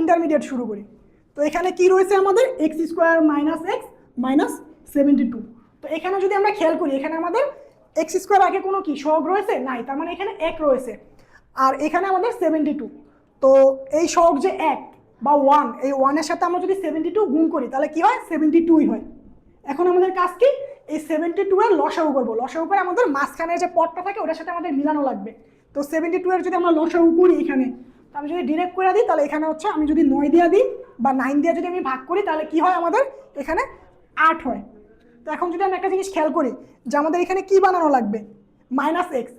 Intermediate শুরু করি। তো এখানে কি রয়েছে আমাদের x square minus x minus 72। তো এখানে যদি আমরা খেয়াল করি এখানে আমাদের এক্স স্কোয়ার আগে কোনো কি সহগ রয়েছে নাই, তার মানে এখানে এক রয়েছে, আর এখানে আমাদের 72। তো এই সহগ যে এক বা ওয়ান, এই ওয়ানের সাথে আমরা যদি 72 গুণ করি তাহলে কি হয়, 72ই হয়। এখন আমাদের কাজ কি, এই 72 এর লসাগু করবো। লসাগু করে আমাদের মাঝখানে যে পদটা থাকে ওটার সাথে আমাদের মিলানো লাগবে। তো 72 এর যদি আমরা লসাগু করি এখানে, তো আমি যদি ডিরেক্ট করে দিই তাহলে এখানে হচ্ছে আমি যদি 9 দিয়ে দিই বা 9 দিয়ে যদি আমি ভাগ করি তাহলে কি হয়, আমাদের এখানে 8 হয়। তো এখন যদি আমি একটা জিনিস খেয়াল করি যে আমাদের এখানে কি বানানো লাগবে, মাইনাস এক্স,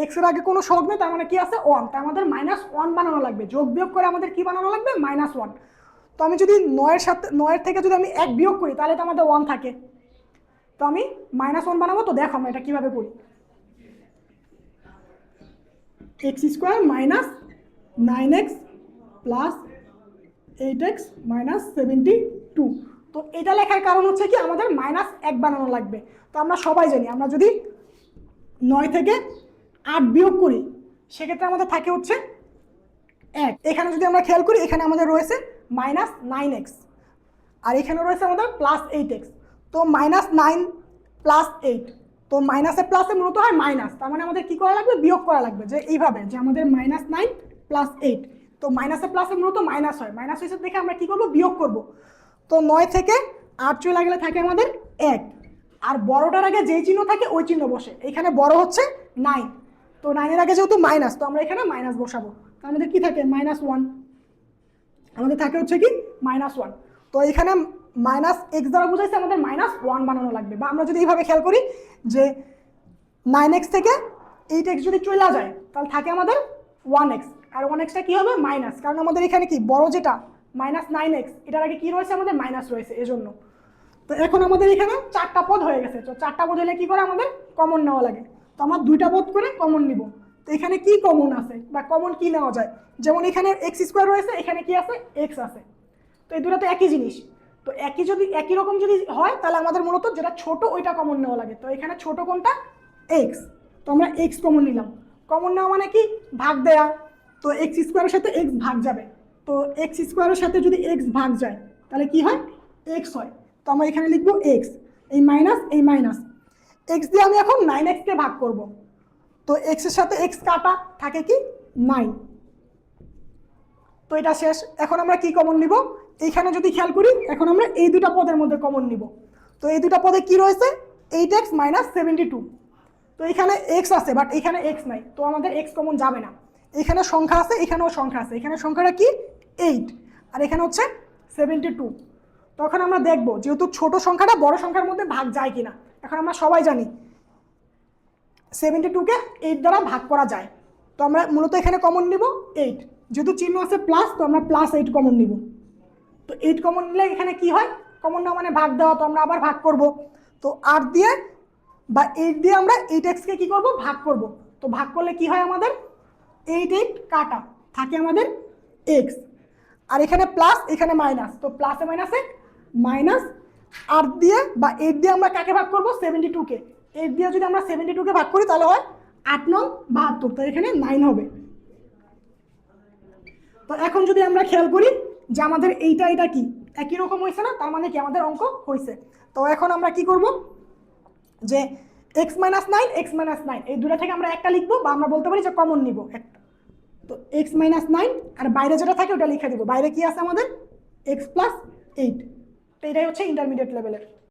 এক্সের আগে কোনো সহগ নেই, তার মানে কি আছে, ওয়ান। তার আমাদের -1 বানানো লাগবে, যোগ বিয়োগ করে আমাদের কি বানানো লাগবে, -1। তো আমি যদি 9 থেকে যদি আমি 1 বিয়োগ করি তাহলে তো আমাদের 1 থাকে। তো আমি -1 বানাবো। তো দেখো আমরা এটা কিভাবে করি, x square minus 9x plus 8x minus 72। তো এটা লেখার কারণ হচ্ছে কি, আমাদের -1 বানানো লাগবে। তো আমরা সবাই জানি আমরা যদি 9 থেকে 8 বিয়োগ করি সেক্ষেত্রে আমাদের থাকে হচ্ছে 1। এখানে যদি আমরা খেয়াল করি এখানে আমাদের রয়েছে -9x আর এখানে রয়েছে আমাদের +8x। তো -9 + 8, তো মাইনাসে প্লাসে মূলত হয় মাইনাস, তার মানে আমাদের কি করা লাগবে, বিয়োগ করা লাগবে। যে এইভাবে যে আমাদের -9 + 8, তো মাইনাসে প্লাসে মূলত মাইনাস হয়, মাইনাস হয়েছে দেখে আমরা কি করব, বিয়োগ করব। তো 9 থেকে 8 চলে গেলে থাকে আমাদের 1, আর বড়টার আগে যেই চিহ্ন থাকে ওই চিহ্ন বসে। এখানে বড় হচ্ছে 9, তো 9 এর আগে যেহেতু মাইনাস, তো আমরা এখানে মাইনাস বসাবো। তো আমাদের কি থাকে, -1, আমাদের থাকে হচ্ছে কি -1। তো এখানে -x দ্বারা বুঝাইছে আমাদের -1 বানানো লাগবে। বা আমরা যদি এইভাবে খেয়াল করি যে 9x থেকে 8x যদি চলে যায় তাহলে থাকে আমাদের 1x, আর 1xটা কি হবে, মাইনাস, কারণ আমাদের এখানে কি বড় যেটা -9x, এটার আগে কি রয়েছে, আমাদের মাইনাস রয়েছে এজন্য। তো এখন আমাদের এখানে 4টা পদ হয়ে গেছে। তো 4টা পদ হলে কি করে, আমাদের কমন নেওয়া লাগে। তো আমরা 2টা পদ করে কমন নিব। তো এখানে কি কমন আছে বা কমন কি নেওয়া যায়, যেমন এখানে এক্স স্কোয়ার রয়েছে, এখানে কি আছে, এক্স আছে। তো এই দুটো তো একই জিনিস। তো একই রকম যদি হয় তাহলে আমাদের মূলত যেটা ছোট ওইটা কমন নেওয়া লাগে। তো এখানে ছোট কোনটা, এক্স। তো আমরা এক্স কমন নিলাম। কমন নেওয়া মানে কি, ভাগ দেয়া। তো এক্স স্কোয়ারের সাথে এক্স ভাগ যাবে। তো এক্স স্কোয়ারের সাথে যদি এক্স ভাগ যায় তাহলে কি হয়, এক্স হয়। তো আমরা এখানে লিখবো এক্স, এই মাইনাস এক্স দিয়ে আমি এখন 9x কে ভাগ করব। তো এক্স এর সাথে এক্স কাটা থাকে কি 9। তো এটা শেষ। এখন আমরা কি কমন নিব, এইখানে যদি খেয়াল করি এখন আমরা এই দুটা পদের মধ্যে কমন নিব। তো এই দুটা পদে কি রয়েছে, 8x মাইনাস 72। তো এখানে এক্স আছে বাট এখানে এক্স নাই, তো আমাদের এক্স কমন যাবে না। এখানে সংখ্যা আছে, এখানেও সংখ্যা আছে। এখানে সংখ্যাটা কি 8 আর এখানে হচ্ছে 72। তখন আমরা দেখব যেহেতু ছোট সংখ্যাটা বড় সংখ্যার মধ্যে ভাগ যায় কিনা। এখন আমরা সবাই জানি 72কে 8 দ্বারা ভাগ করা যায়। তো আমরা মূলত এখানে কমন নিব 8, যেহেতু চিহ্ন আছে প্লাস, তো আমরা +8 কমন নিব। তো 8 কমন নিলে এখানে কি হয়, কমন না মানে ভাগ দেওয়া, তো আমরা আবার ভাগ করব। তো 8 দিয়ে বা 8 দিয়ে আমরা 8x কে কি করব, ভাগ করব। তো ভাগ করলে কি হয়, আমাদের 8 কাটা থাকে আমাদের x, আর এখানে প্লাস এখানে মাইনাস, তো প্লাসে মাইনাসে মাইনাস। 8 দিয়ে বা 8 দিয়ে আমরা কাকে ভাগ করব, 72কে। 8 দিয়ে যদি আমরা 72কে ভাগ করি তাহলে হয় 8 9 72, তো এখানে 9 হবে। তো এখন যদি আমরা খেয়াল করি যে আমাদের এটা কি একই রকম হয়েছে না, তার মানে কি আমাদের অঙ্ক হয়েছে। তো এখন আমরা কি করব, যে x - 9 x - 9 এই দুটো থেকে আমরা একটা লিখবো, বা আমরা বলতে পারি যে কমন নিব একটা। তো x - 9 আর বাইরে যেটা থাকে ওটা লিখে দিব। বাইরে কি আছে আমাদের, x + 8। তো এটাই হচ্ছে ইন্টারমিডিয়েট লেভেলের।